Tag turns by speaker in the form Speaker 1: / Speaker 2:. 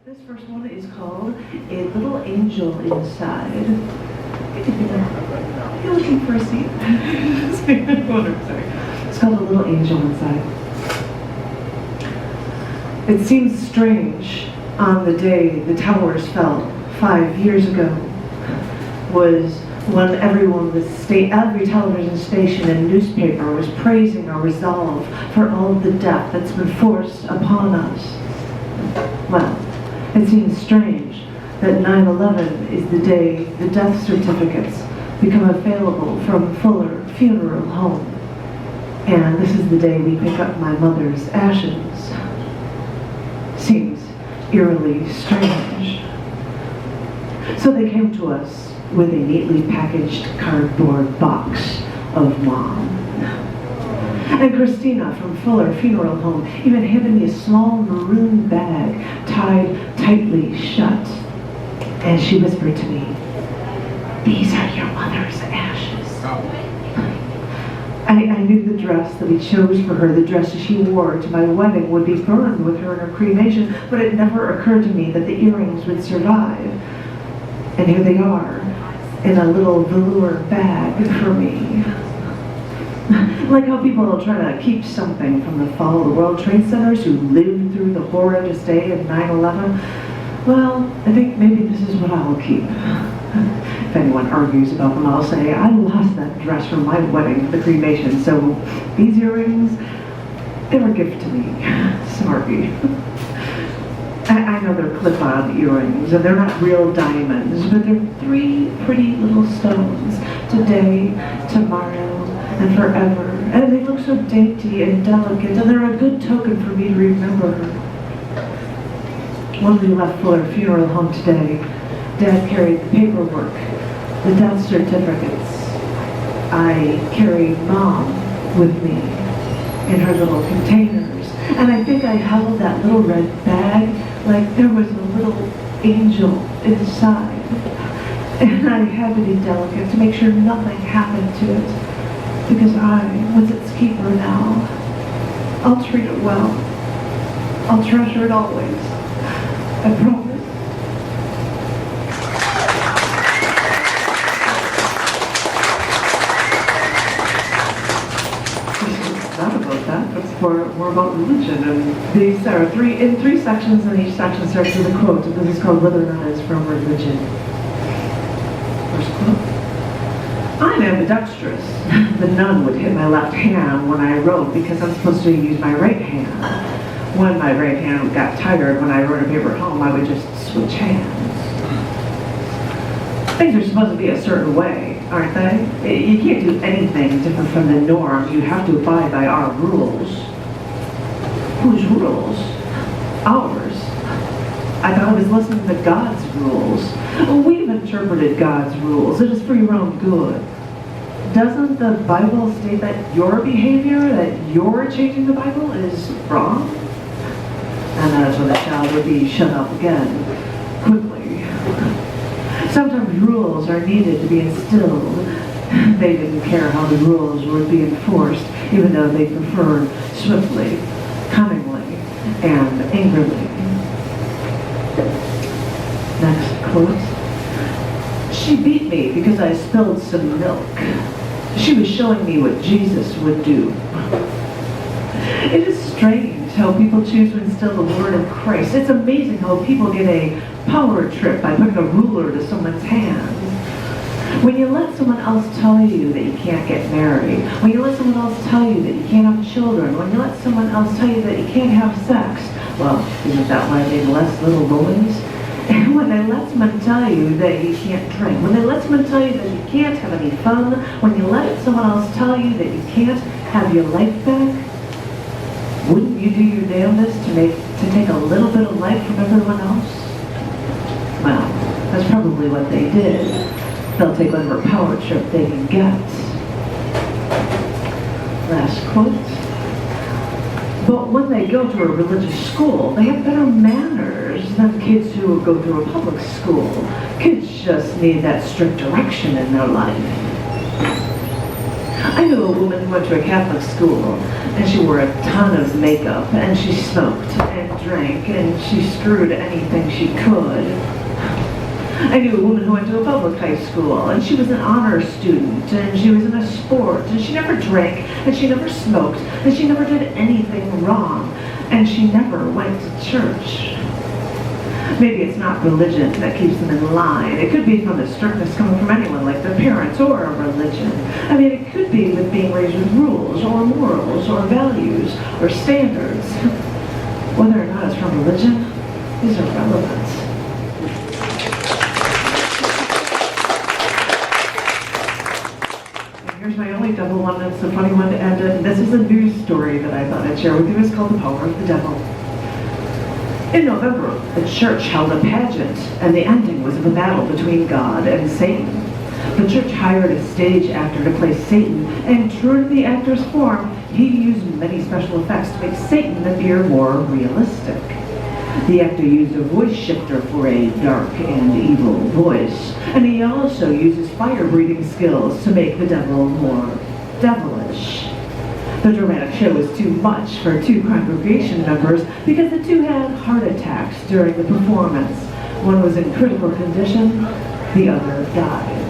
Speaker 1: This first one is called A Little Angel Inside. You're looking for a seat? Sorry. It's called A Little Angel Inside. It seems strange on the day the towers fell 5 years ago was when everyone every television station and newspaper was praising our resolve for all of the death that's been forced upon us. Well, it seems strange that 9/11 is the day the death certificates become available from Fuller Funeral Home. And this is the day we pick up my mother's ashes. Seems eerily strange. So they came to us with a neatly packaged cardboard box of Mom. And Christina from Fuller Funeral Home even handed me a small maroon bag tied tightly shut. And she whispered to me, "These are your mother's ashes." I knew the dress that we chose for her, the dress she wore to my wedding, would be burned with her in her cremation, but it never occurred to me that the earrings would survive. And here they are, in a little velour bag for me. Like how people try to keep something from the fall of the World Trade Centers who lived through the horrendous day of 9/11. Well, I think maybe this is what I'll keep. If anyone argues about them, I'll say, I lost that dress from my wedding to the cremation, so these earrings, they were a gift to me. Sorry. I know they're clip-on earrings, and they're not real diamonds, but they're 3 pretty little stones. Today, tomorrow, and forever. And they look so dainty and delicate, and they're a good token for me to remember her. When we left Fuller Funeral Home today, Dad carried the paperwork, the death certificates. I carried Mom with me in her little containers. And I think I held that little red bag like there was a little angel inside. And I had to be delicate to make sure nothing happened to it. Because I was its keeper now. I'll treat it well. I'll treasure it always. I promise. Not about that. It's more about religion. And these are in three sections, and each section starts with a quote. And this is called Whether or Not It's From Religion. First quote. I'm ambidextrous. The nun would hit my left hand when I wrote because I'm supposed to use my right hand. When my right hand got tired when I wrote a paper at home, I would just switch hands. Things are supposed to be a certain way, aren't they? You can't do anything different from the norm. You have to abide by our rules. Whose rules? Ours. I thought I was listening to God's rules. We've interpreted God's rules. It is for your own good. Doesn't the Bible state that your behavior, that you're changing the Bible, is wrong? And that's when the child would be shut up again, quickly. Sometimes rules are needed to be instilled. They didn't care how the rules would be enforced, even though they preferred swiftly, cunningly, and angrily. Next quote. She beat me because I spilled some milk. She was showing me what Jesus would do. It is strange how people choose to instill the word of Christ. It's amazing how people get a power trip by putting a ruler to someone's hand. When you let someone else tell you that you can't get married, when you let someone else tell you that you can't have children, when you let someone else tell you that you can't have sex, well, isn't that why they less little boys? And when they let someone tell you that you can't drink, when they let someone tell you that you can't have any fun, when you let someone else tell you that you can't have your life back, wouldn't you do your damnedest to take a little bit of life from everyone else? Well, that's probably what they did. They'll take whatever power trip they can get. Last quote. But when they go to a religious school, they have better manners than kids who go through a public school. Kids just need that strict direction in their life. I I knew a woman who went to a Catholic school, and she wore a ton of makeup, and she smoked and drank, and she screwed anything she could. I knew a woman who went to a public high school, and she was an honor student, and she was in a sport, and she never drank, and she never smoked, and she never did anything wrong, and she never went to church. Maybe it's not religion that keeps them in line. It could be from the strictness coming from anyone, like their parents, or a religion. I mean, it could be with being raised with rules, or morals, or values, or standards. Whether or not it's from religion is irrelevant. And here's my only double one. It's a funny one to end it. This is a news story that I thought I'd share with you. It's called The Power of the Devil. In November, the church held a pageant, and the ending was of a battle between God and Satan. The church hired a stage actor to play Satan, and true to the actor's form, he used many special effects to make Satan appear more realistic. The actor used a voice shifter for a dark and evil voice, and he also uses fire-breathing skills to make the devil more devilish. The dramatic show was too much for two congregation members because the two had heart attacks during the performance. One was in critical condition, the other died.